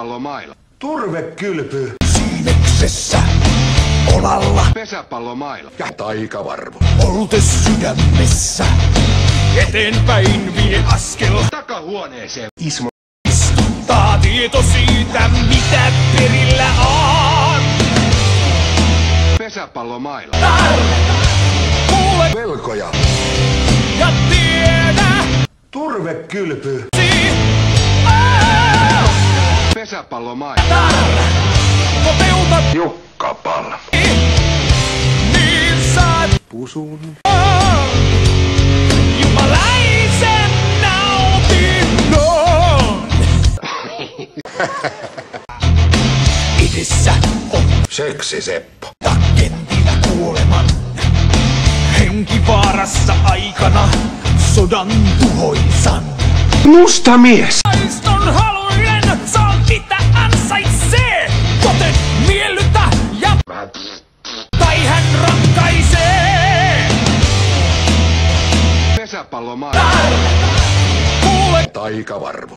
Pesäpallomailla. Turvekylpy. Siimeksessä, olalla Pesäpallomailla. Ja taikavarvu. olte sydämessä. Eteenpäin vie askel, Takahuoneeseen. Ismo. istuttaa tieto siitä, mitä perillä on. Pesäpallomailla. Kuule Velkoja. ja tiedä, Turvekylpy. Pesäpallomailla. toteuta Jukka Palmu. niin saat Pusun. jumalaisen nautinnon. Idessä on Seksi Seppo. kentillä kuoleman. Henkivaarassa aikana sodan tuhoisan. Musta mies. Taiston haluinen saa mitä ansaitsee. Joten miellytä ja tai hän rankaisee. Pesäpallomailla. Kuule Taikavarvu.